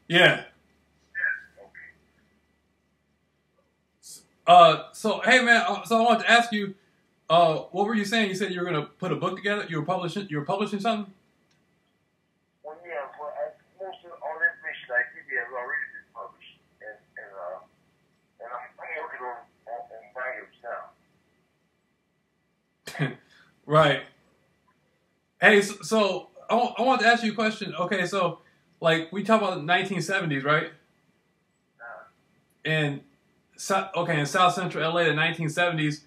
Yeah. Yeah. Okay. So hey man, so I wanted to ask you, what were you saying? You said you were gonna put a book together. You were publishing something. Well, yeah. Well, most of all that information I give you has already been published, and I'm working on volumes now. Right. Hey, so I want to ask you a question. Okay, so like we talk about the 1970s, right? Uh, And okay, in South Central LA, the 1970s.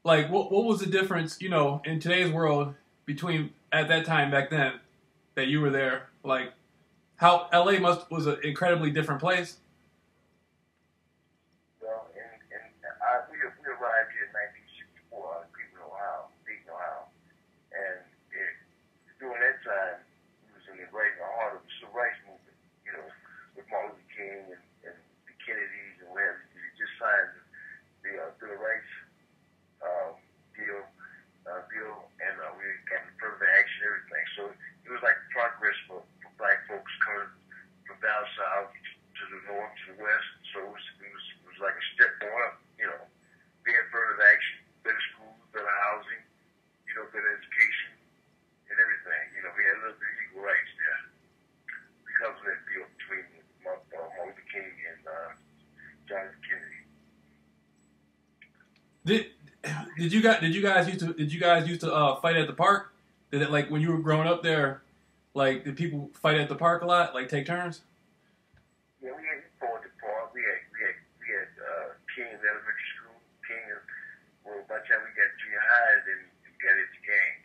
Like, what was the difference, in today's world between at that time back then that you were there? Like, how LA was an incredibly different place. well, we arrived here in 1964 out of Cleveland, Ohio, Dayton, Ohio, and during that time, we was in the right in the heart of the civil rights movement. You know, with Martin Luther King and the Kennedys and whatever. They just signed the Bill of Rights um, deal, and we got the further action, everything. So it was like progress for black folks coming from down south to the north to the west. So it was like a step going up. You know, we had further action, better schools, better housing, better education and everything. We had a little bit of equal rights there because of that deal between Martin Luther King and John F. Kennedy. Did you guys used to fight at the park? Did it, like, when you were growing up there, like, did people fight at the park a lot, like take turns? Yeah, we had fought the park. We had King Elementary School. King, well, by the time we got junior high, then we got into games.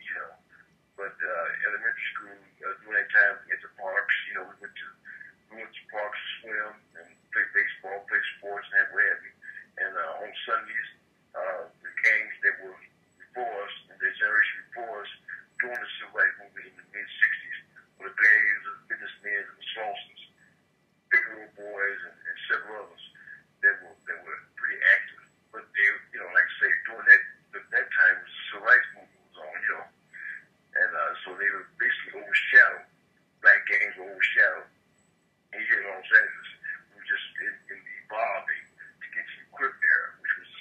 But elementary school, during that time, at the parks, we went to parks to swim and play baseball, play sports, and have what have you. And on Sundays, the gangs that were before us, and the generation before us, during the civil rights movement in the mid '60s, were the Bears, the businessmen, and the Slausons, big little boys, and several others that were pretty active. But they, like I say, during that time, the civil rights movement was on. And so they were basically overshadowed. Black gangs were overshadowed. And here in Los Angeles, we were just in evolving to get to the equipped era, which was the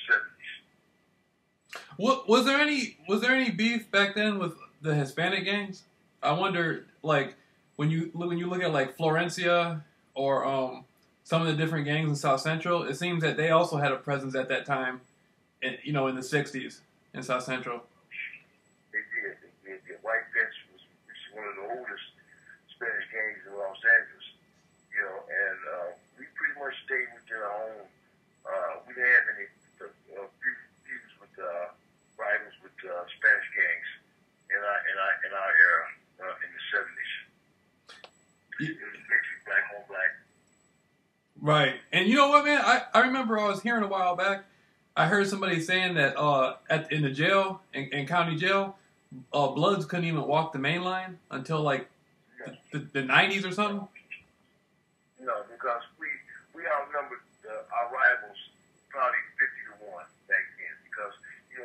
'70s. Was there any beef back then with the Hispanic gangs? I wonder, like, when you look at like Florencia or some of the different gangs in South Central, it seems that they also had a presence at that time, in the '60s in South Central. They did. The White Fence was one of the oldest Spanish gangs in Los Angeles. And we pretty much stayed within our own. We didn't have any feuds with rivals with Spanish gangs in our era in the '70s. It was basically black on black. Right. And you know what, man? I remember I was hearing a while back, I heard somebody saying that in the jail, in county jail, Bloods couldn't even walk the main line until like the 90s or something. No, because we outnumbered our rivals probably 50-1 back then. Because as you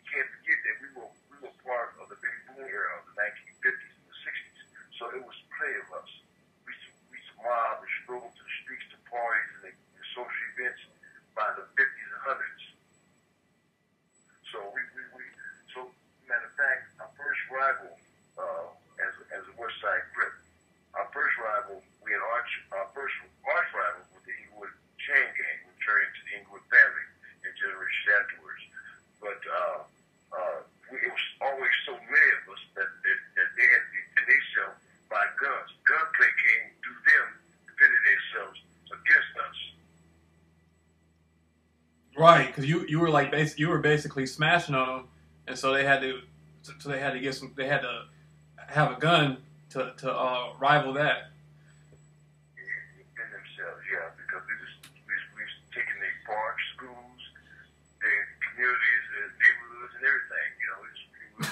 can't forget that we were part of the baby boom era of the 1950s and the '60s. So it was plenty of us. We used to mob and stroll to the streets to parties and social events by the '50s and '100s. So so matter of fact, our first rival as a West Side Crip, our first rival, our first arch rival with the Inglewood chain gang, which turned into the Inglewood family and generations afterwards. But it was always so many of us that they had to defend themselves by guns. Gunplay came through them defending themselves against us. Right, because you were like you were basically smashing on them, and so they had to they had to have a gun to rival that. Defend themselves, yeah, because we was taking their parks, schools, their communities, their neighborhoods, and everything. It was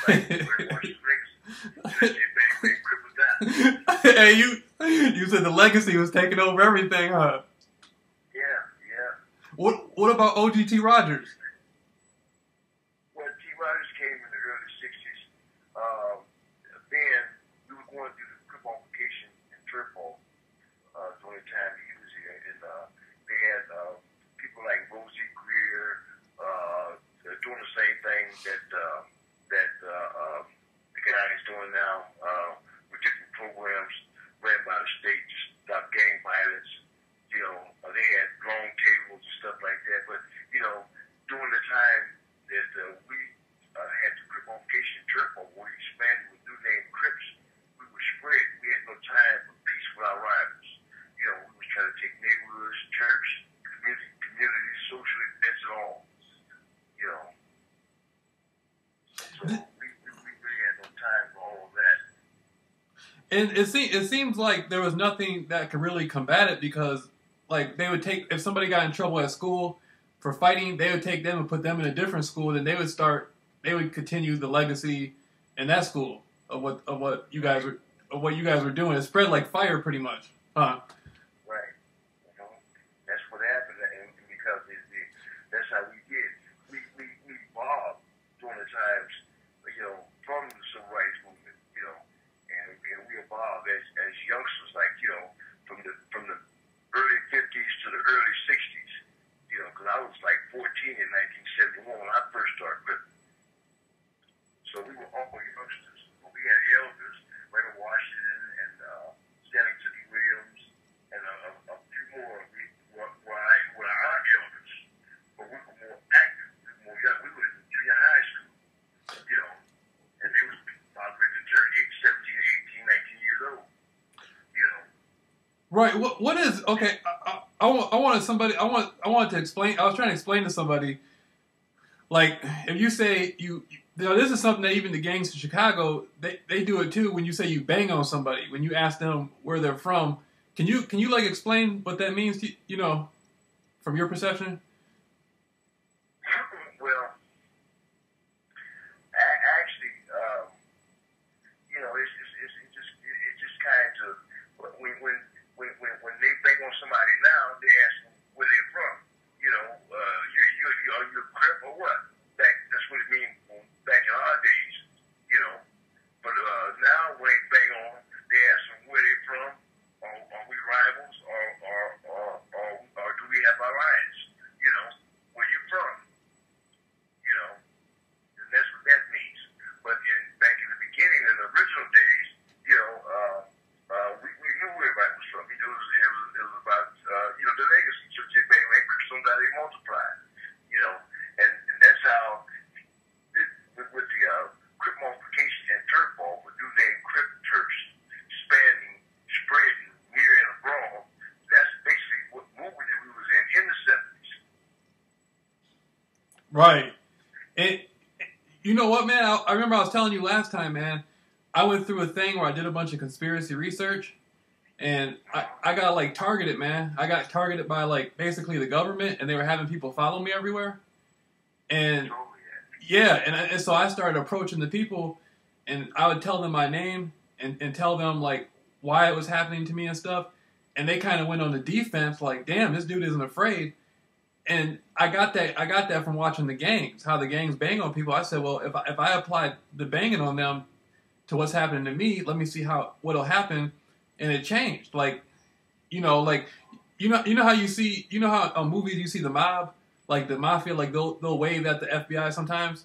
like very much drinks. They crippled down. Hey, you said the legacy was taking over everything, huh? Yeah. What about OGT Rogers? Well, T. Rogers came in the early '60s. Then we were going through the crip multiplication and turf ball during the time he was here, and they had people like Rosie Greer doing the same thing that the guy is doing now with different programs ran by the state to stop gang violence. They had long tables and stuff like that. But during the time that we had the Crip Unification Turf, where we expanded with new name Crips, we were spread. We had no time for peace with our rivals. We was trying to take neighborhoods, church, community, social events, and all. So we really had no time for all of that. And it seems like there was nothing that could really combat it, because like they would take, if somebody got in trouble at school for fighting, they would take them and put them in a different school, and they would continue the legacy in that school of what you guys were doing. It spread like fire pretty much. Huh? Right. That's what happened, and because that's how we did. We evolved during the times, from the civil rights movement, and we evolved as youngsters, like from the early 50s to the early 60s, because I was like 14 in 1971 when I first started cripping. So we were all youngsters. We had elders, Raymond Washington and Stanley Tookie Williams, and a few more who were our elders, but we were more active, we were more young. We were in junior high school, and they was about ready to turn 17, 18, 19 years old, Right. What is okay? I wanted to explain. I was trying to explain to somebody, like, if you say this is something that even the gangs in Chicago, they do it too. When you say you bang on somebody, when you ask them where they're from, can you like explain what that means to, from your perception? Well, actually, it's just kind of when they bang on somebody now, they ask them where they're from. Are you a Crip or what? That's what it means back in our days, But now when they bang on, they ask them where they're from. Are we rivals, or do we have alliance? Where you from? And that's what that means. But back in the beginning, in the original days, we knew where everybody was from. It was about the legacy. So they bang like sometimes they multiply. And that's how with the Crip multiplication and turf ball, with new name Crip turfs, spreading near and abroad. That's basically what movement that we was in the 70s. Right. And you know what, man? I remember I was telling you last time, man. I went through a thing where I did a bunch of conspiracy research, and I got like targeted, man. I got targeted by like basically the government, and they were having people follow me everywhere. And yeah, and so I started approaching the people, and I would tell them my name and tell them like why it was happening to me and stuff. And they kind of went on the defense, like, damn, this dude isn't afraid. And I got that from watching the gangs, how the gangs bang on people. I said, well, if I applied the banging on them to what's happening to me, let me see what'll happen. And it changed. Like, you know how you see, how on movies you see the mob, like the mafia, like they'll wave at the FBI sometimes,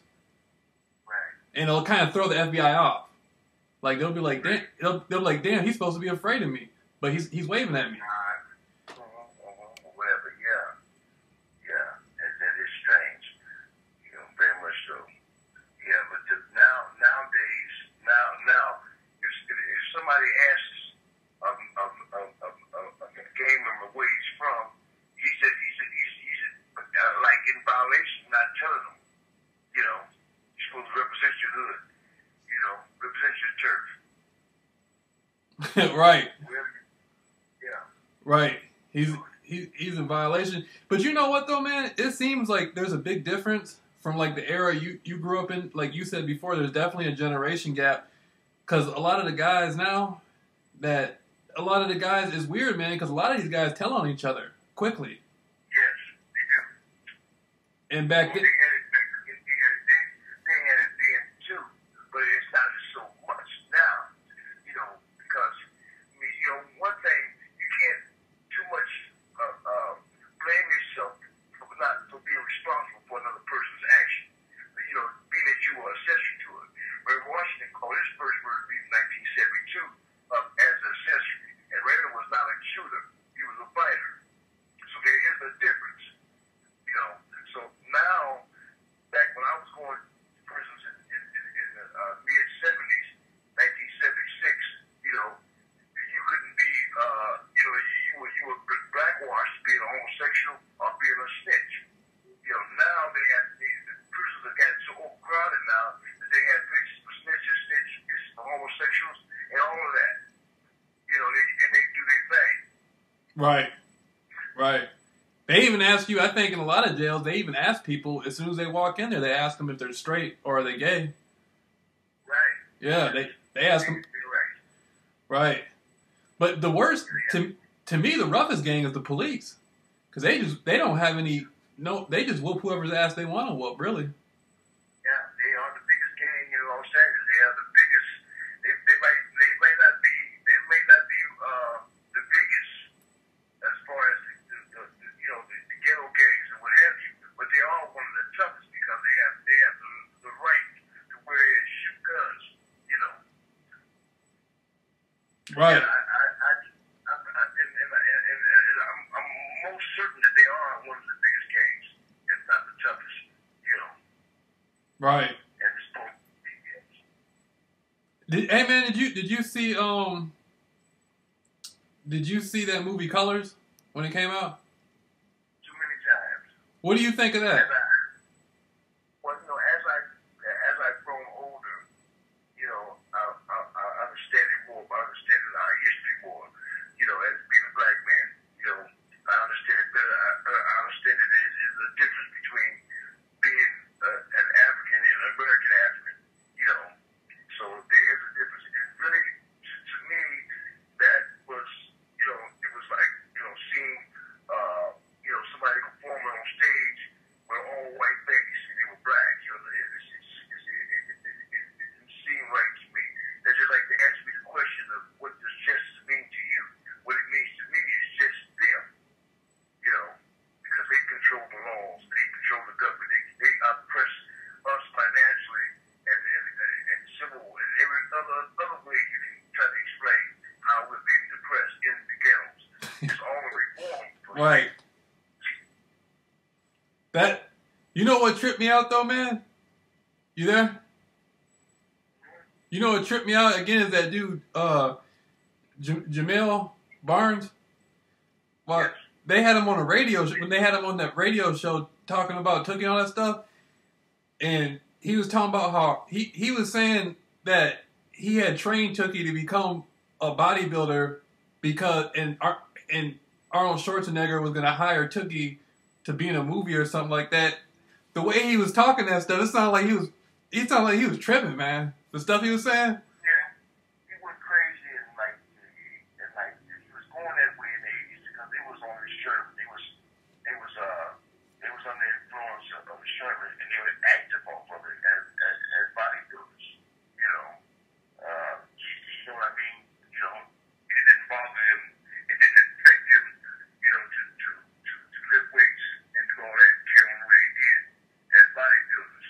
Right. and it'll kind of throw the FBI off. Like they'll be like, they'll be like, damn, he's supposed to be afraid of me, but he's waving at me. Whatever, yeah, that is strange, very much so. Yeah, but nowadays, if somebody asks a gang member where he's from, he's like in violation, not telling them. You're supposed to represent your hood. Represent your turf. Right. Yeah. Right. He's in violation. But you know what though, man? It seems like there's a big difference from like the era you grew up in. Like you said before, there's definitely a generation gap. Because a lot of the guys now, is weird, man. Because a lot of these guys tell on each other quickly. Yes, they do. And back then, They had it then too, but it's not so much now. Because one thing you can't Right. Right. They even ask you. I think in a lot of jails, they even ask people as soon as they walk in there. They ask them if they're straight or are they gay. Right. Yeah. They ask them. Right. But the worst to me, the roughest gang is the police, because they don't have any. No, they just whoop whoever's ass they want to whoop. Really. Yeah, they are the biggest gang in Los Angeles. They are the biggest. They may not be the biggest as far as the ghetto gangs and what have you, but they are one of the toughest because they have the right to wear and shoot guns. Right. And I'm most certain that they are one of the biggest gangs, if not the toughest. Right. And it's supposed to be. Hey man, did you see that movie Colors when it came out? Too many times. What do you think of that? As I've grown older, I understand it more. I understand our history more. As being a black man, I understand it better. I understand that there is a difference between being an African and an American African. So there is a difference. And really, to me, that was, it was like, seeing, somebody performing on stage with all white face and they were black. It didn't seem right to me. They just like to ask me the question of what does justice mean to you? What it means to me is just them, because they control the laws, they control the government, they oppress us financially and civil and every other way you can try to explain how we're being depressed in the ghettos. It's all a reform. Right. That, you know what tripped me out though, man? You there? You know what tripped me out again is that dude, JAMEEL Barnes. Well, Yes. they had him on a radio when they had him on that radio show talking about Tookie and all that stuff, and he was talking about how he was saying that he had trained Tookie to become a bodybuilder because and Arnold Schwarzenegger was gonna hire Tookie to be in a movie or something like that. The way he was talking that stuff, it sounded like he was tripping, man. The stuff he was saying. Yeah, he went crazy and he was going that way in the 80s because it was on his shirt. They was under the influence of the shirt and they were active off of it as bodybuilders. You know what I mean? It didn't bother him. It didn't affect him. To lift weights and do all that. Killing what he did as bodybuilders.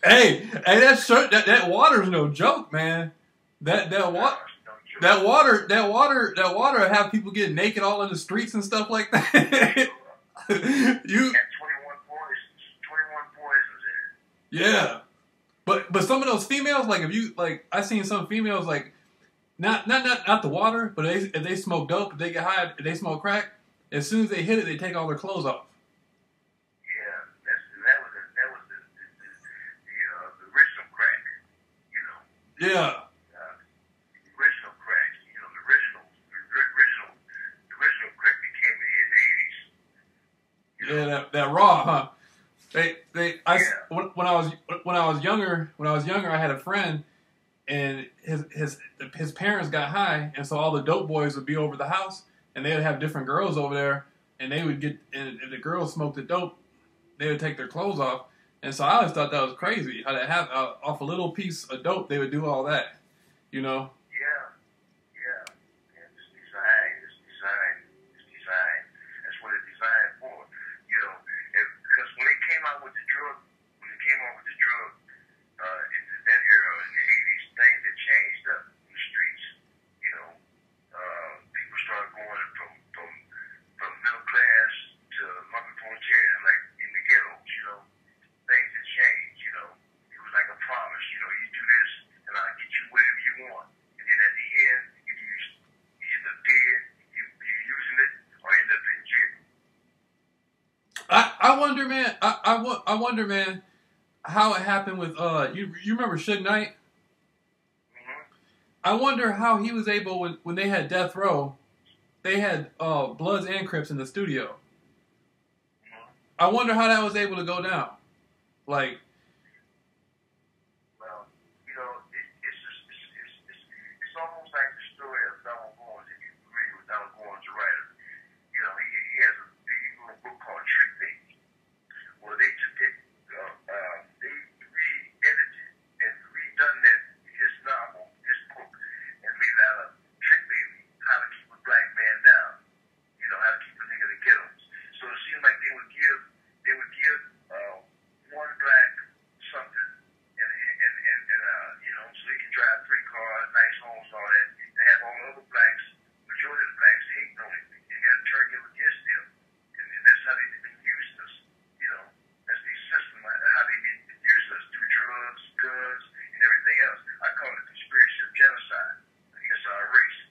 Hey, that shirt, that water's no joke, man. That water have people get naked all in the streets and stuff like that. You had 21 poisons in it. Yeah, but some of those females, I seen some females like not the water, but if they smoke dope, if they get high, if they smoke crack, as soon as they hit it, they take all their clothes off. Yeah. The original crack, the original crack became in the 80s. Yeah, that raw, huh? When I was younger, I had a friend, and his parents got high, and so all the dope boys would be over the house, and they would have different girls over there, and they would and if the girls smoked the dope, they would take their clothes off. And so I always thought that was crazy, how they have off a little piece of dope, they would do all that, Yeah. It's designed. That's what it's designed for. Because when they came out with the drug, in that era in the 80s, things had changed up in the streets. People started going from middle class to multi-proletarian, like in the ghettos. Things had changed. It was like a promise. You do this, and I'll get you whatever you want. And then at the end, you end up dead, you're using it, or end up in jail. I wonder, man. I wonder, man, how it happened with you remember Suge Knight? Mm-hmm. I wonder how he was able when they had Death Row, they had Bloods and Crips in the studio. Mm-hmm. I wonder how that was able to go down. Like, well, you know, it's almost like the story of Donald Goins. If you're familiar with Donald Goins, the writer, you know, he has a little book called Trick Baby. Well, they took it, they re-edited and redone that his novel, his book, and made out of Trick Baby, how to keep a black man down. You know, how to keep a nigga to get him. So it seemed like they would give one black something, and you know, so he can drive 3 cars, nice homes, all that, and have all the other blacks, majority of the blacks hating on him, and you got to turn him against them, and that's how they've been using us, you know, that's the system, how they've been using us through drugs, guns, and everything else. I call it a conspiracy of genocide against our race.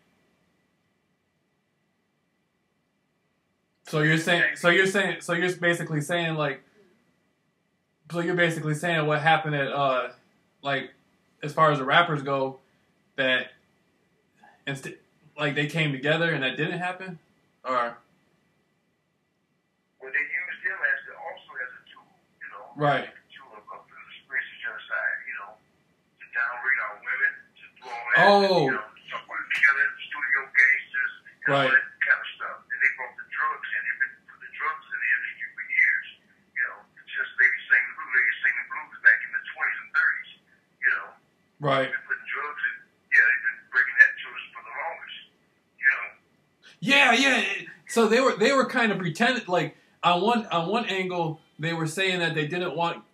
so you're basically saying like. So you're basically saying what happened at, like, as far as the rappers go, that like they came together and that didn't happen, or? Well, they used them also as a tool, you know. Right. A tool of conspiracy genocide, you know, to downrate our women, to do all that. Oh. You know, to talk about killing, studio gangsters, and all Right. that kind of stuff. Then they brought the drugs in. They've been putting the drugs in the industry for years. You know, just ladies sing the blues back in the 20s and 30s. You know, Right. they've been putting drugs in. Yeah, they've been bringing that to us for the longest. You know. Yeah. So they were kind of pretending, like on one angle they were saying that they didn't want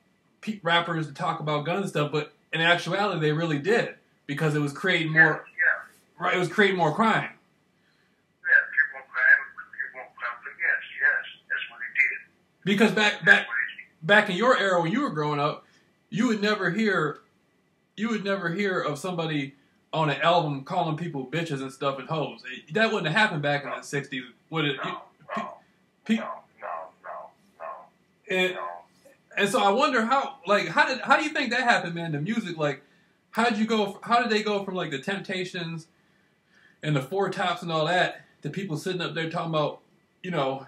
rappers to talk about gun stuff, but in actuality they really did, because it was creating more. Yeah. Right. It was creating more crime. Yeah, people won't conflict. Yes, that's what they did. Because That's what they did. back in your era when you were growing up, you would never hear of somebody on an album calling people bitches and stuff and hoes. That wouldn't have happened back in the '60s, would it? No. And so I wonder how do you think that happened, man? The music, like, how did they go from like the Temptations and the Four Tops and all that to people sitting up there talking about, you know,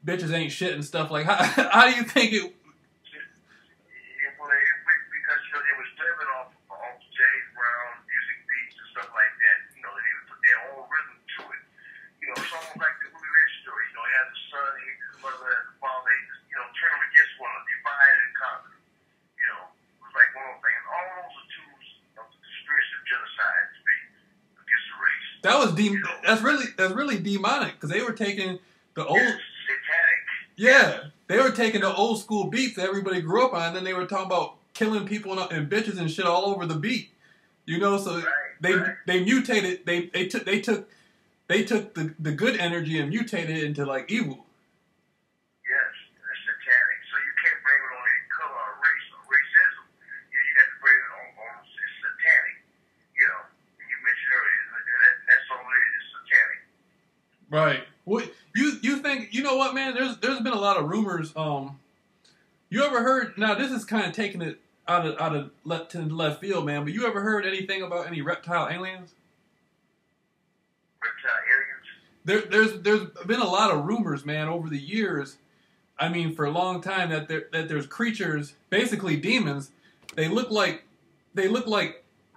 bitches ain't shit and stuff? Like, how do you think it? Because, you know, they was living off James Brown music beats and stuff like that. You know, they would put their own rhythm to it. You know, it's almost like the Willie Rich story. You know, he has a son, he hates his mother, and his father, you know, turn them against one another, divide and conquer. You know, it was like one of those things. All those are tools of the conspiracy of genocide to be against the race. That's really demonic, because they were taking the old. It's satanic. Yeah, they were taking the old school beats that everybody grew up on, and then they were talking about killing people and bitches and shit all over the beat. You know, so they mutated. They took the good energy and mutated it into like evil. Yes, it's satanic. So you can't bring it on any color or race or racism. You got to bring it on it's satanic. You know, you mentioned earlier, that's all it is, satanic. Right. What you think? You know what, man? There's been a lot of rumors. You ever heard? Now this is kind of taking it out of left field, man. But you ever heard anything about any reptile aliens? Reptile aliens? There's been a lot of rumors, man, over the years. I mean, for a long time that there's creatures, basically demons. They look like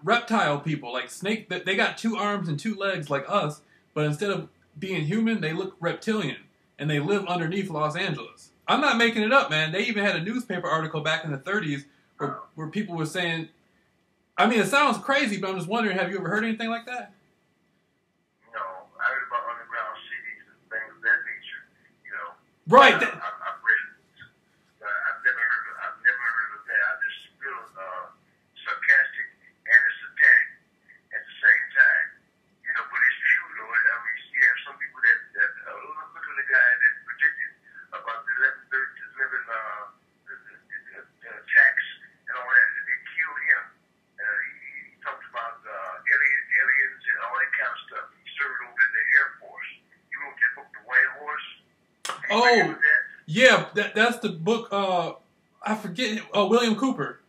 reptile people, like snake. They got 2 arms and 2 legs like us, but instead of being human, they look reptilian, and they live underneath Los Angeles. I'm not making it up, man. They even had a newspaper article back in the 30s where people were saying, I mean, it sounds crazy, but I'm just wondering, have you ever heard anything like that? No, I heard about underground cities and things of that nature. You know, Right. I've read it. I've never heard of that. I just feel sarcastic and it's satanic at the same time. You know, but it's true though. I mean, you have some people that look at the guy that predicted about the 11 attacks and all that. They killed him. He talked about aliens and all that kind of stuff. He served over in the Air Force. He wrote that book, The White Horse. Oh, yeah, that's the book. I forget. William Cooper.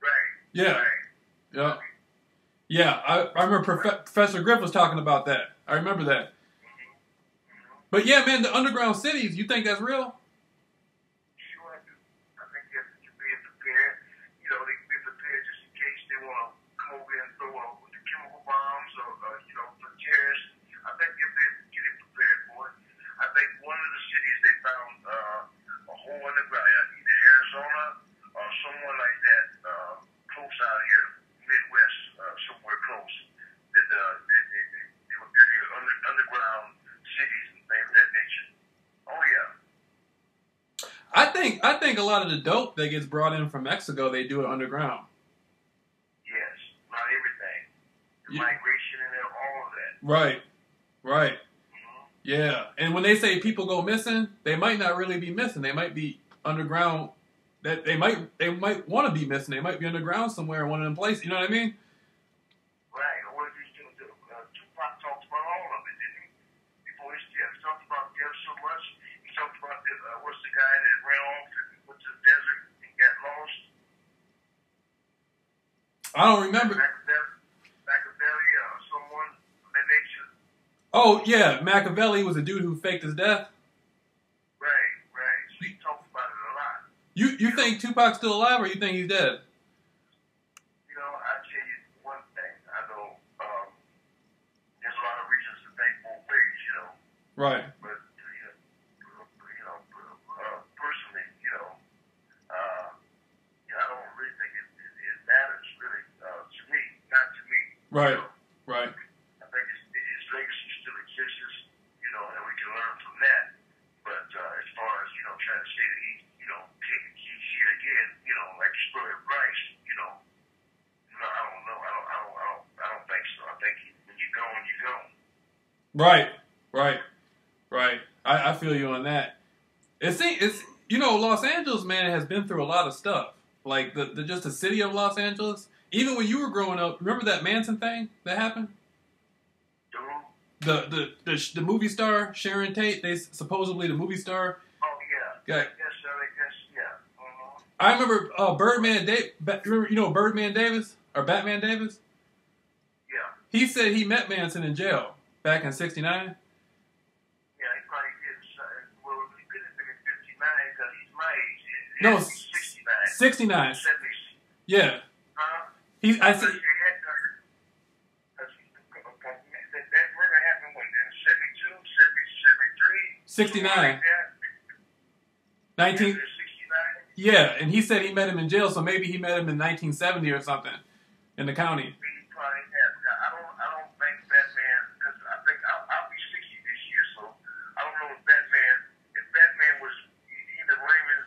Right. Yeah. Right. Yeah. I remember Professor Griff was talking about that. I remember that. But yeah, man, the underground cities. You think that's real? Sure, I do. I think you have to be prepared. You know, they can be prepared just in case they want to come over and throw with the chemical bombs or for terrorists. I think they're getting prepared for it. I think one of the cities they found a hole underground, either Arizona or somewhere like that, close out here, Midwest, somewhere close. That they were building underground cities and things of that nature. Oh yeah. I think a lot of the dope that gets brought in from Mexico, they do it underground. Yes, not everything. The migration and all of that. Right. Right. Yeah, and when they say people go missing, they might not really be missing. They might be underground. That they might want to be missing. They might be underground somewhere in one of them places. You know what I mean? Right. Or Tupac talked about all of it, didn't he? Before his death, he talked about death so much. He talked about what's the guy that ran off and went to the desert and got lost? I don't remember. Machiavelli, someone of that nature. Oh yeah, Machiavelli was a dude who faked his death. Right. So he talked about it a lot. You think Tupac's still alive, or you think he's dead? You know, I'll tell you one thing. I know there's a lot of reasons to think both ways, you know. Right. But, personally, I don't really think it matters, really, to me, not to me. Right. You know? Right. I think his legacy still exists, and we can learn from that. But as far as, trying to say that he's here again, like the story of Christ, no, I don't know. I don't think so. I think when you're gone, you're gone. Right. I feel you on that. It's Los Angeles, man, has been through a lot of stuff. Like just the city of Los Angeles. Even when you were growing up, remember that Manson thing that happened? The movie star Sharon Tate. Supposedly the movie star. Oh yeah. Got, Yes, sir. Yeah. Uh-huh. I remember Birdman Birdman Davis or Batman Davis. Yeah. He said he met Manson in jail back in '69. Yeah, he probably did. Well, he could have been in '59 because he's my age. No, 69. 69. 70s. Yeah. I said. That murder happened when in 72, 73. 69. 19. 69. Yeah, and he said he met him in jail, so maybe he met him in 1970 or something in the county. He probably has. I don't think Batman, because I think I'll be 60 this year, so I don't know if Batman was either Raymond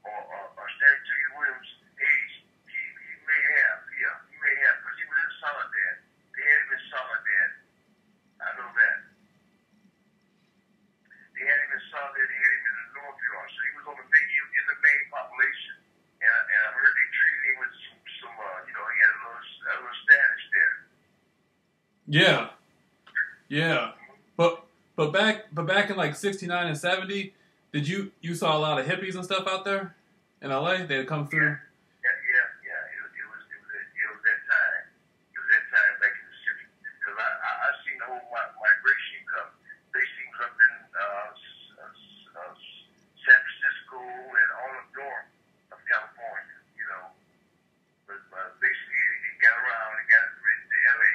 or Stanley T. Williams' age. He may have, because he was in Soledad. They had him in Soledad. I know that. They had him in Soledad. They had him in the North Yard, so he was in the main population. And I heard they treated him with some he had a little status there. Yeah. But back in like '69 and '70, you saw a lot of hippies and stuff out there in LA? They'd come through. Yeah. It was that time. It was that time back in the city. Because I seen the whole migration come. They seen up in San Francisco and all of north of California, But basically, it got around. It got into LA,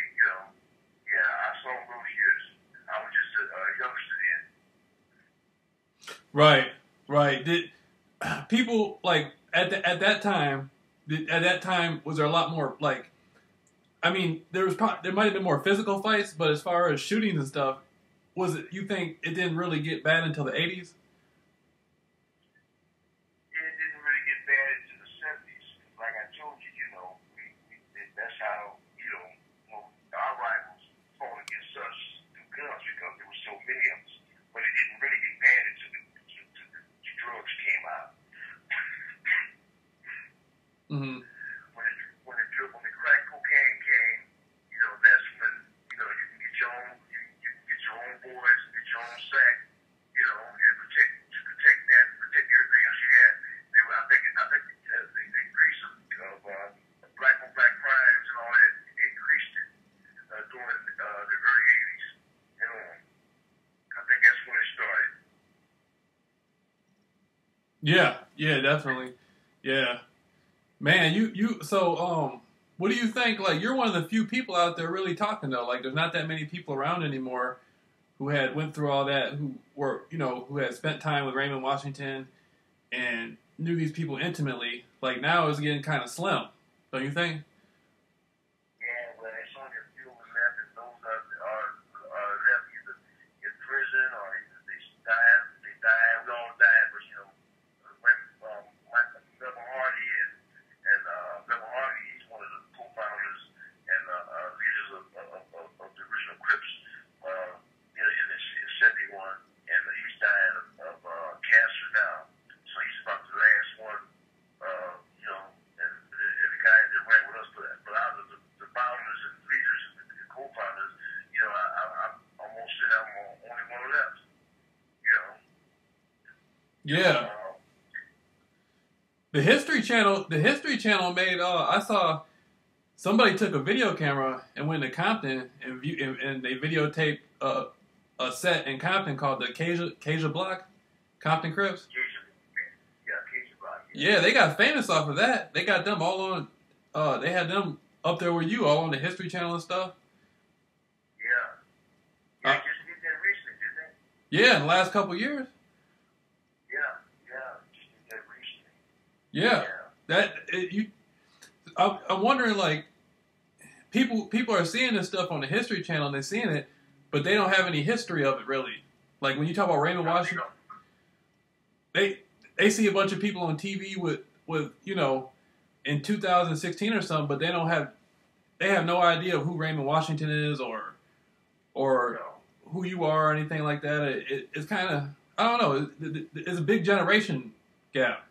Yeah, I saw them those years. I was just a youngster then. Right. Did people like at that time? At that time, was there a lot more like? I mean, there might have been more physical fights, but as far as shootings and stuff, you think it didn't really get bad until the '80s? It didn't really get bad into the '70s. Like I told you, that's how our rivals fought against us through guns because there were so many of us. But it didn't really get bad until the drugs came out. Mm-hmm. When the crack cocaine came, that's when you can get your own boys, get your own sack, and protect Yeah, yeah, definitely. Yeah. Man, so what do you think? Like, you're one of the few people out there really talking though. Like, there's not that many people around anymore who had went through all that, who were, who had spent time with Raymond Washington and knew these people intimately. Like, now it's getting kind of slim, don't you think? Yeah, well, it's only a few of them left, and those are left either in prison or either they died. They died. We all died, but when Melvin Hardy and Melvin Hardy, he's one of the co-founders and leaders of the original Crips. In '71, and he's dying of cancer now. So he's about the last one, and the guys that ran with us. But out of the founders and leaders and the co-founders, I'm almost saying I'm only one left. Yeah. The History Channel made. I saw somebody took a video camera and went to Compton and they videotaped a set in Compton called the Casia Block, Compton Crips. Casia Block. Yeah, they got famous off of that. They got them all on. They had them up there with you, all on the History Channel and stuff. Yeah. Yeah, just did that recently, didn't they? Yeah, in the last couple of years. Just did that recently. Yeah. I'm wondering, like, people are seeing this stuff on the History Channel and they're seeing it, but they don't have any history of it really. Like when you talk about Raymond Washington, they see a bunch of people on TV with in 2016 or something, but they have no idea of who Raymond Washington is or who you are or anything like that. It's kind of, I don't know. It's a big generation gap.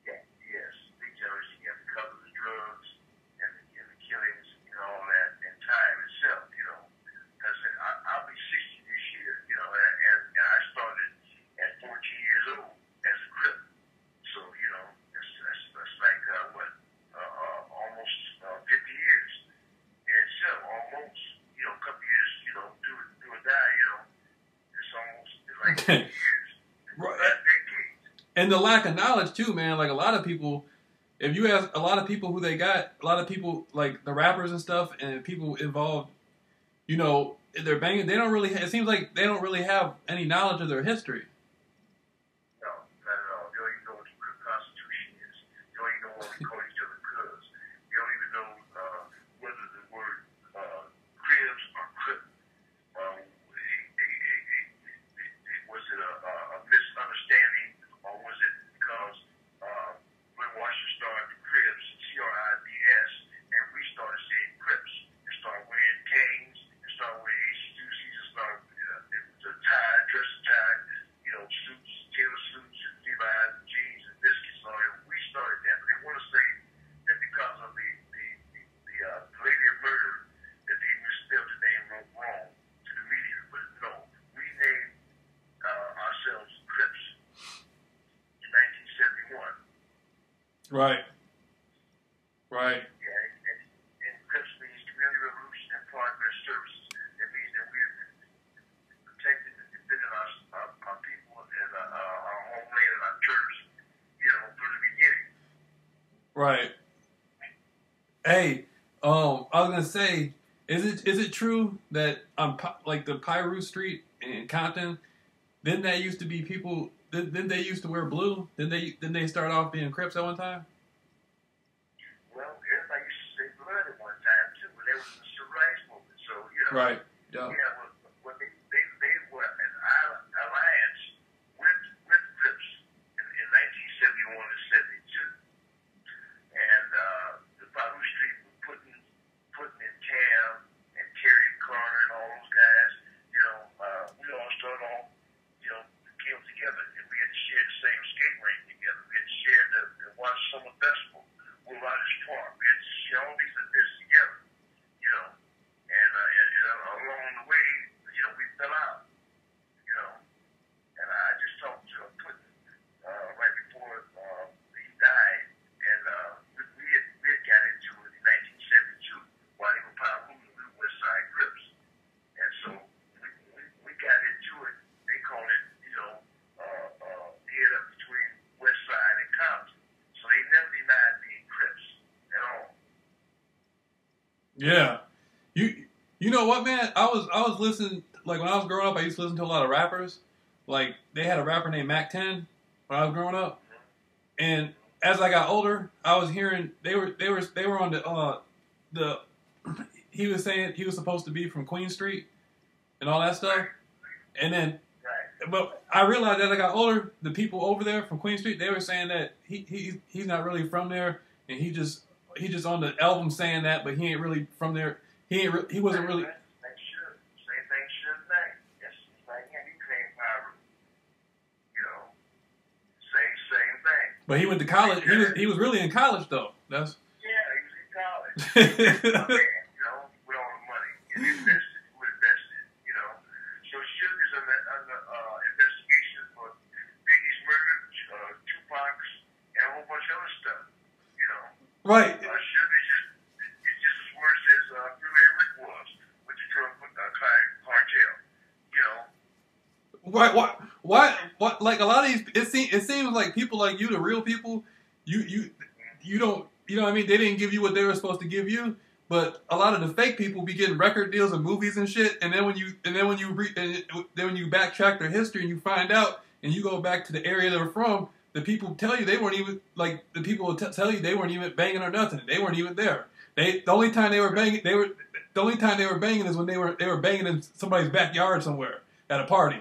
Yes, big generation gap because of the drugs and the killings and all that, and time itself. Because I'll be 60 this year. And I started at 14 years old as a Crip. So that's like almost 50 years in itself. Almost, a couple years, do or die. It's like 50 years. Right. And the lack of knowledge too, man. Like a lot of people, if you ask a lot of people who they got, a lot of people like the rappers and stuff, and people involved, they're banging. They don't really. It seems like they don't really have any knowledge of their history. No, not at all. They don't even know what the Constitution is. They don't even know what we call each other cuz. They don't even know whether the word Cribs or Crip. Was it a misunderstanding, or was it because when Washington started the Cribs, CRIBS, and we started saying Crips, and started wearing canes, and started wearing HCUCs, and started the tie, dress tie, suits, tailor suits, and Levi's, and jeans, and biscuits, and all that. We started that, but they want to say that because of the later murder, that they misspelled the name wrong to the media. But no, we named ourselves Crips in 1971. Right. Yeah, and Crips means Community Revolution and Progress Services. It means that we're protecting and defending our people and our homeland and our church, from the beginning. Right. Hey, I was gonna say, is it true that like the Pyru Street in Compton, didn't that used to be people? Didn't they used to wear blue? Didn't they start off being Crips at one time? Well, everybody used to say blood at one time too, but there was the civil rights movement. So Right. Yeah. Well, they were an alliance with Crips in 1971 and 72, and the Baru Street was putting in Cam and Terry Carter and all those guys. We all started off, came together, and we had to share the same skate rink together. We had to share the Watch Summer Festival with Rogers Park. We had to share all these events together, and along the way, Yeah. You know what, man? I was listening, like when I was growing up, I used to listen to a lot of rappers. Like they had a rapper named Mac 10 when I was growing up. And as I got older, I was hearing they were on the he was saying he was supposed to be from Queen Street and all that stuff. And then but I realized as I got older, the people over there from Queen Street, they were saying that he's not really from there, and he just on the album saying that, but he ain't really from there. He wasn't really. Same thing, should thing. Yes, like him, he came power. You know, same thing. But he went to college. He was really in college though. That's. Yeah, he was in college. My man, you know, with all the money and invested, who invested, you know. So Sugar's under investigation for Biggie's murder, Tupac's, and a whole bunch of other stuff. You know. Right. Sugar's just as worse as Freeway Rick was with the drug cartel. You know. Why? Like a lot of these, it seems like people like you, the real people, you don't, you know what I mean? They didn't give you what they were supposed to give you, but a lot of the fake people be getting record deals and movies and shit, and then when you backtrack their history and you find out, and you go back to the area they were from, the people tell you they weren't even, like, the people will tell you they weren't even banging or nothing. They weren't even there. The only time they were banging is when they were banging in somebody's backyard somewhere at a party.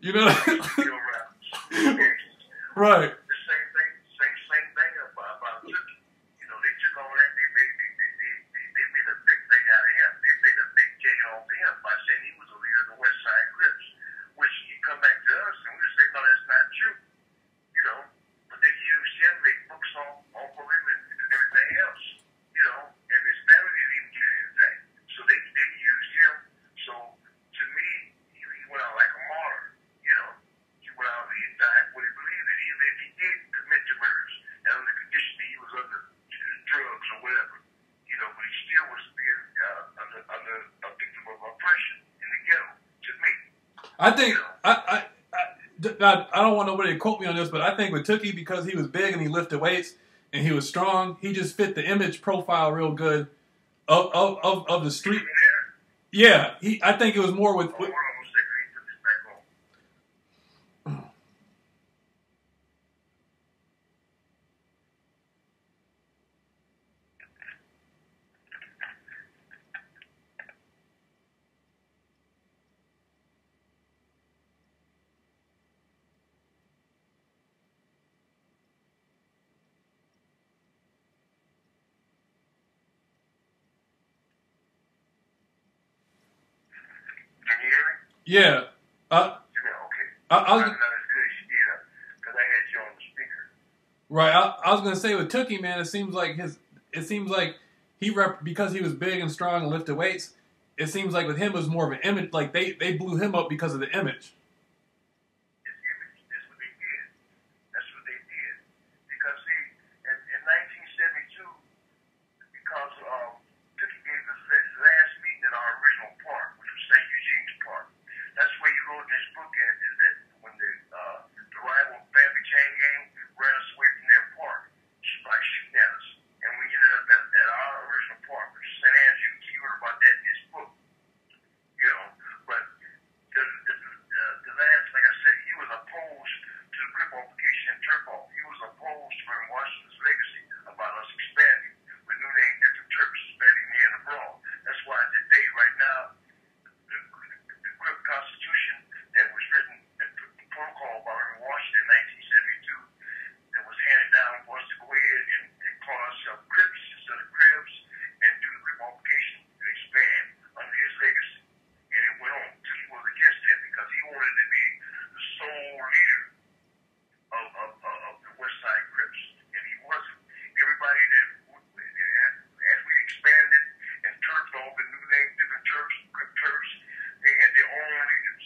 You know? Right. The same thing about Cookie. You know, they took all that, they made a big thing out of him. They made a big J off him by saying he was a leader of the West Side Crips. Which he come back to us and we say, no, that's not true. You know, but they used him, made books on for him and everything else. You know, and his family didn't even get anything. So they used him. So to me, he went out like a martyr. You know, he went out and he died what he believed in, even if he did commit the murders, and under the condition that he was under drugs or whatever. You know, but he still was being under a victim of oppression in the ghetto. To me, I think I don't want nobody to quote me on this, but I think with Tookie, because he was big and he lifted weights and he was strong, he just fit the image profile real good of the street. Yeah, I think it was more with yeah. Okay. I was not as good as you did because I had you on the speaker. Right. I was gonna say with Tookie, man, it seems like because he was big and strong and lifted weights. It seems like with him it was more of an image. Like they blew him up because of the image. His image is what they did. That's what they did. Because see, in 1972, because Tookie gave us his last meeting at our original park, which was St. Eugene's Park. That's where he wrote this book at, is that when the rival family chain gang ran us away from their park by shooting at us. And we ended up at our original park, which is St. Andrews. He wrote about that in his book. You know, but the last, like I said, he was opposed to the Crip Multiplication and Turf Off. He was opposed to Washington's legacy about us expanding with new name different Turks expanding near and abroad. That's why today, right now, the Crip Constitution that was written and protocol by Washington in 1972 that was handed down for us to go ahead and call ourselves Crips instead of Cribs and do the Crip Multiplication and expand under his legacy. And it went on. Tookie was against that because he wanted to be the sole leader of the West Side Crips. And he wasn't. Everybody that, as we expanded and turfed off and new names, different Turks, Crip Turks, they had their own leaders.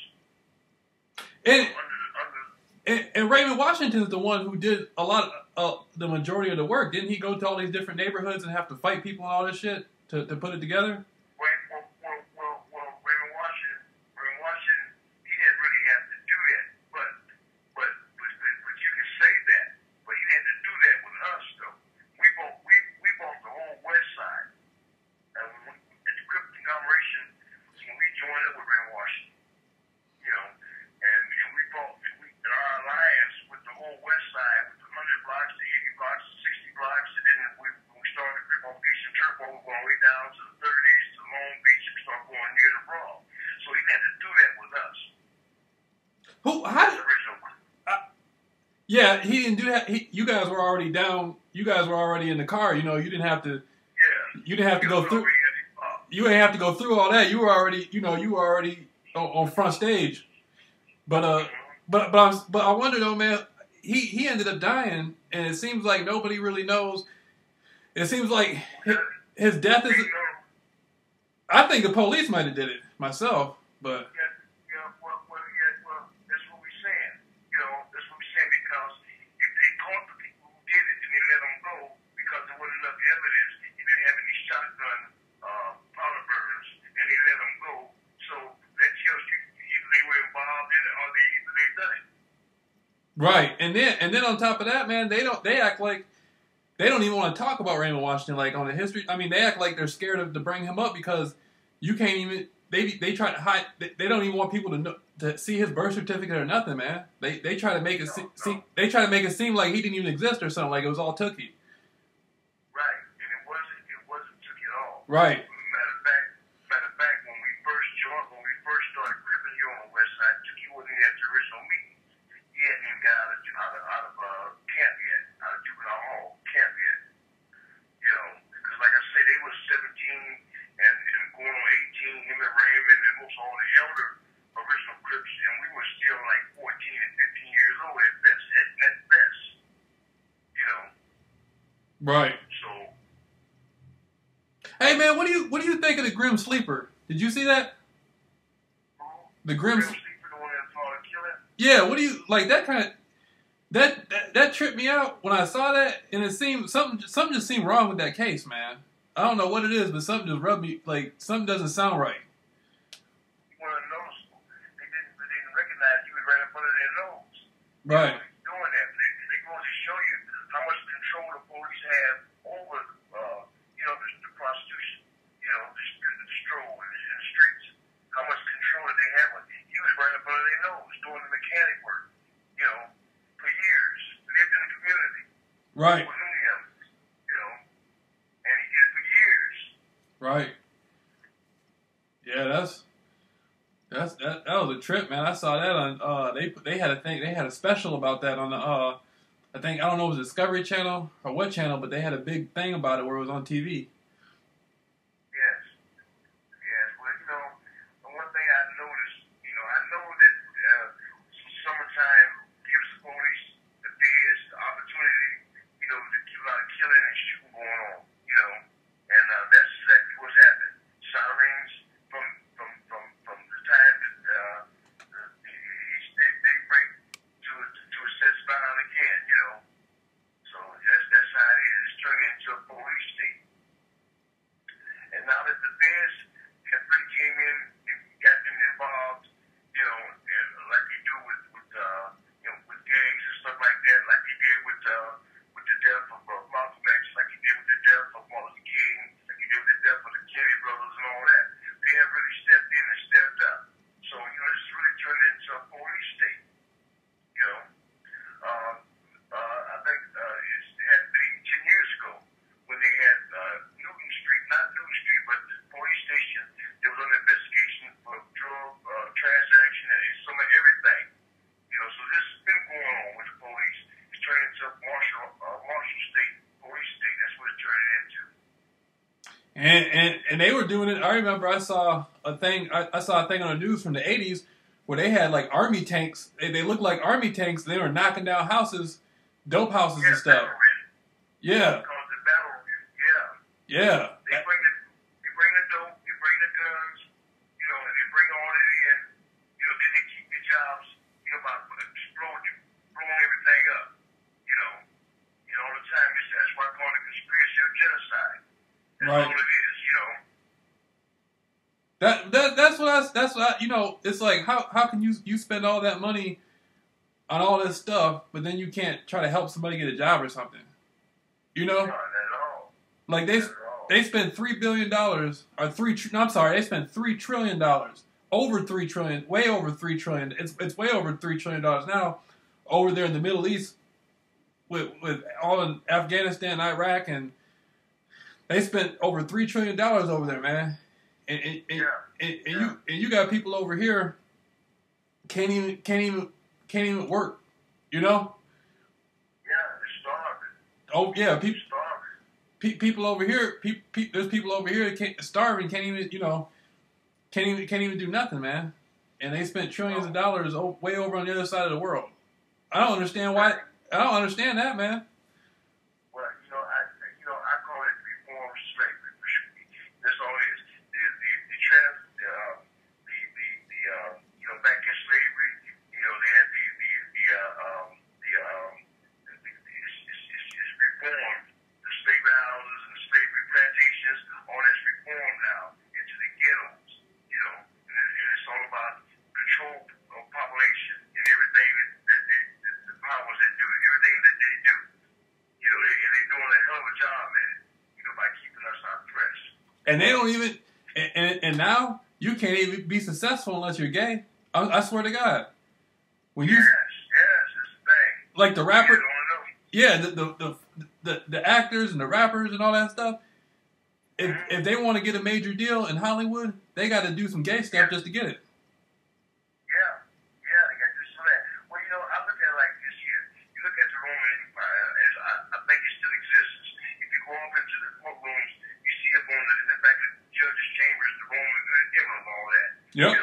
And Raymond Washington's the one who did a lot of the majority of the work. Didn't he go to all these different neighborhoods and have to fight people and all this shit to put it together? Raymond Washington, he didn't really have to do that, but you can say that. But he had to do that with us, though. We bought the whole West Side. And when Yeah, he didn't do that. You guys were already down. You guys were already in the car. You know, you didn't have to. Yeah. You didn't have to He go was through. already at the bar. You didn't have to go through all that. You were already. You know, you were already on front stage. But but I wonder though, man. He ended up dying, and it seems like nobody really knows. It seems like his death is. I think the police might have did it myself, but. Well, that's what we're saying. You know, that's what we're saying because if they caught the people who did it and they let them go because there wasn't enough evidence, they didn't have any shotgun powder burners, and they let them go. So that tells you either they were involved in it or they done it. Right, and then on top of that, man, they act like they don't even want to talk about Raymond Washington like on the history. I mean, they act like they're scared to bring him up because you can't even. They try to hide. They don't even want people to know, to see his birth certificate or nothing, man. They try to make it they try to make it seem like he didn't even exist or something, like it was all Tookie. Right, and it wasn't Tookie at all. Right. Matter of fact, when we first started cripping you on the West Side, Tookie wasn't at the original meeting. He hadn't even got out of camp yet, out of juvenile hall camp yet. You know, because like I said, they was 17 and going on 18, him and Raymond and most all the elder original Crips, and we were still like 14 and 15 years old at best, at best. You know. Right. So. Hey man, what do you think of the Grim Sleeper? Did you see that? The Grim Sleeper, the one that saw the killing? Yeah, what do you like that kind of that tripped me out when I saw that, and it seemed something just seemed wrong with that case, man. I don't know what it is, but something just rubbed me like something doesn't sound right. You want to noticeable. They didn't recognize you was right in front of their nose. Right. Doing that. They going to show you how much control the police have over the prostitution, the stroll in the streets. How much control they have. He was right in front of their nose doing the mechanic work, for years. Lived in the community. Right. And he did it for years. Right. Yeah, that was a trip, man. I saw that on they had a special about that on the I don't know if it was Discovery Channel or what channel, but they had a big thing about it where it was on TV. Yes. Well, the one thing I noticed, I know that summertime gives the police, the feds, the opportunity, to do a lot of killing and shooting going on, and that's exactly what's happened. Sirens from the time that they break to a set spine again, So that's how it is. It's turning into a police state. And now that the feds have really came in and got them involved, and like they do with gangs and stuff like that, like they did with the death of Malcolm X, like they did with the death of Martin Luther King, like they did with the death of the Kennedy brothers and all that. They have really stepped in and stepped up. So this is really turning into a police state. I think it had been 10 years ago when they had Newton Street, not Newton Street, but the police station. There was an investigation for drug transaction and some of everything. So this has been going on with the police. It's turning into a martial state, police state. That's what it's turning into. And they were doing it. I remember I saw a thing. I saw a thing on the news from the '80s where they had like army tanks. They looked like army tanks. They were knocking down houses, dope houses and stuff. Yeah. Because the battle, yeah. They bring the dope, they bring the guns, and they bring all that in. Then they keep their jobs, by blowing everything up. And all the time that's why I call it conspiracy of genocide. That's right. all it is, That's what I it's like how can you spend all that money on all this stuff, but then you can't try to help somebody get a job or something. Not at all. Like they spent $3 billion they spent $3 trillion. Over $3 trillion, way over $3 trillion. It's way over $3 trillion now over there in the Middle East with all in Afghanistan, Iraq, and they spent over $3 trillion over there, man. And you got people over here can't even work, Oh yeah, Starving. people over here. There's people over here that can't starving, can't even can't even do nothing, man. And they spent trillions of dollars way over on the other side of the world. I don't understand why. I don't understand that, man. Well, I call it reform slavery. That's all it is. Back in slavery, they had it's reformed. The slavery houses and the slavery plantations, all that's reformed now into the ghettos. And it's all about control of population and everything that the powers that do it, everything that they do. And they're doing a hell of a job at it. By keeping us oppressed. And they don't even. And now you can't even be successful unless you're gay. I swear to God. When you yes, it's a thing. Like the rapper, yeah, the actors and the rappers and all that stuff. If they want to get a major deal in Hollywood, they got to do some gay stuff just to get it. Yeah, they got to do some of that. Well, I look at it like this here. You look at the Roman Empire, as I think it still exists. If you go up into the courtrooms, you see up on in the back of the judges' chambers, the Roman emblem and all that. Yep.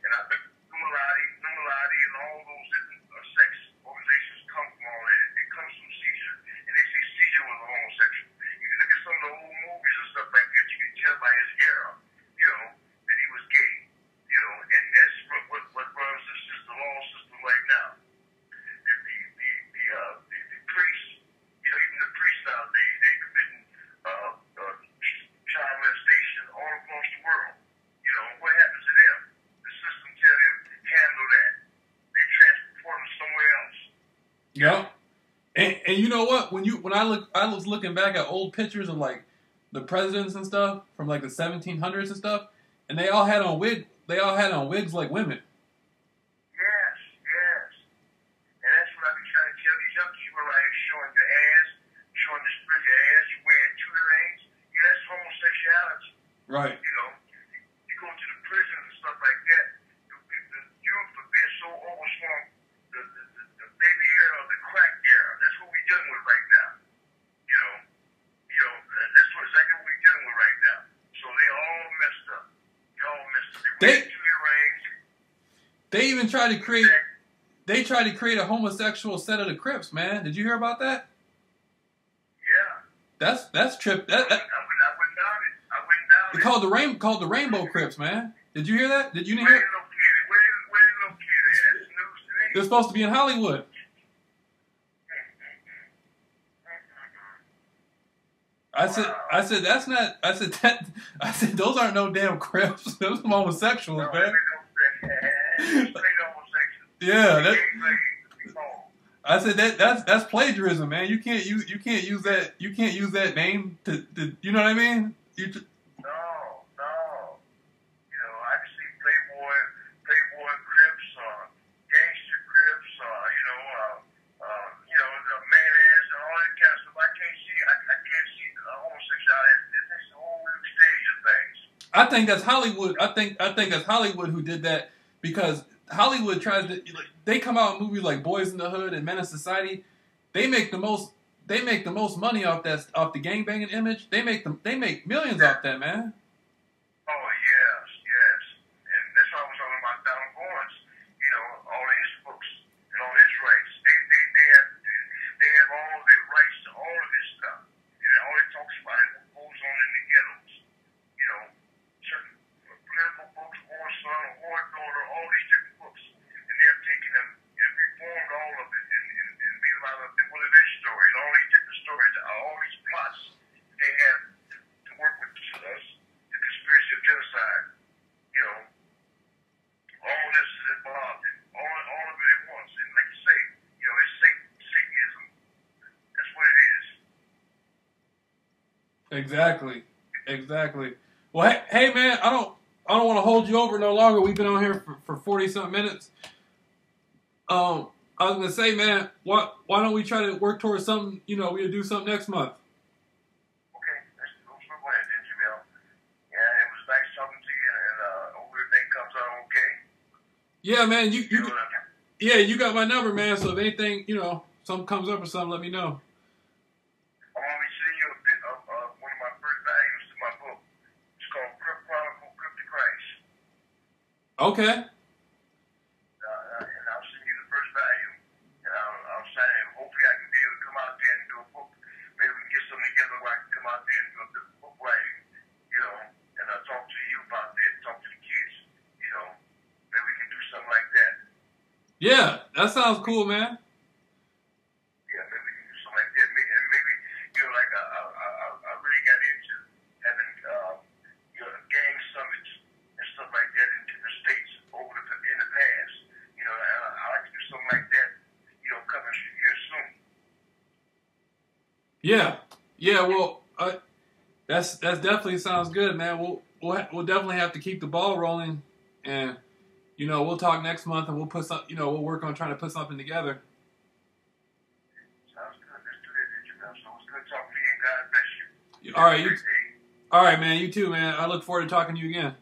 And I think Numerati and all those different sex organizations come from all that. It comes from Caesar. And they say Caesar was a homosexual. If you look at some of the old movies and stuff like that, you can tell by his era, that he was gay. And that's what runs the law system right now. The priests, even the priests nowadays, they committing child molestation all across the world. What happens to them? The system tell them handle that. They transport them somewhere else. Yep. And you know what? I was looking back at old pictures of like the presidents and stuff from like the 1700s and stuff, and they all had on wigs like women. Yes. And that's what I be trying to tell these young people, like showing your ass, showing the split of your ass, you wearing two earrings. That's homosexuality. Right. You go to the prisons and stuff like that. The youth have been so overswung. The baby era of the crack era. That's what we're dealing with right now. That's exactly what we're dealing with right now. So they all messed up. They wear two earrings. They even tried to create. They tried to create a homosexual set of the Crips, man. Did you hear about that? Yeah. That's trip. I wouldn't doubt it. It's called the Rainbow Crips, man. Did you hear that? Did you hear it? Where they located? That's news to me. They're supposed to be in Hollywood. I said that's not. I said those aren't no damn Crips. Those are homosexuals, man. Yeah, I said that's plagiarism, man. You can't use that name to you know what I mean? No. I can see Playboy Crips, gangster Crips, the man ass and all that kind of stuff. I can't see the homosexuality. It's a whole new stage of things. I think that's Hollywood. I think that's Hollywood who did that because Hollywood tries to. They come out in movies like Boys in the Hood and Menace Society. They make the most money off the gangbanging image. They make millions off that, man. Oh yes, and that's why I was talking about Donald Lawrence. All of his books and all his rights. They have all the rights to all of this stuff, and all it talks about is what goes on in the ghettos. Certain political books, War Son, War Daughter, all these different books, and they have taken them and reformed all of it and made them out of the Willie Lynch story and all these different stories, all these plots they have to work with us, the conspiracy of genocide. All this is involved in all of it at once. And like you say, it's Satanism. That's what it is. Exactly. Well, hey man, I don't want to hold you over no longer. We've been on here for 40-something minutes. I was gonna say, man, why don't we try to work towards something? We'll do something next month. Okay, let's go ahead then, JAMEEL. Yeah, it was nice talking to you, and hope everything comes out okay. Yeah, man, you got my number, man. So if anything, something comes up or something, let me know. Okay. And I'll send you the first volume, and I'll sign it. Hopefully, I can be able to come out there and do a book. Maybe we can get something together where I can come out there and do a book writing, and I'll talk to you about that, talk to the kids, maybe we can do something like that. Yeah, that sounds cool, man. Yeah, maybe we can do something like that. And maybe, like I really got into having, gang summits and stuff like that in different states in the past. I like to do something like that, coming here soon. Yeah, yeah. Well, that's definitely sounds good, man. We'll definitely have to keep the ball rolling, and we'll talk next month, and we'll put some. We'll work on trying to put something together. Sounds good. Let's do that, So it's good talking to you, and God bless you. All right, all right, man. You too, man. I look forward to talking to you again.